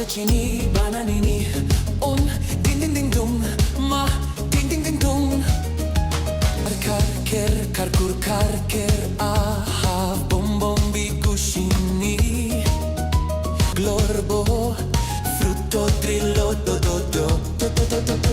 Cini, bananini, un din din din dum, ma din din din dum. Karker, karkur, karker, aha, bom bom bicuscini. Glorbo, frutto trillo, do do do, do do do do.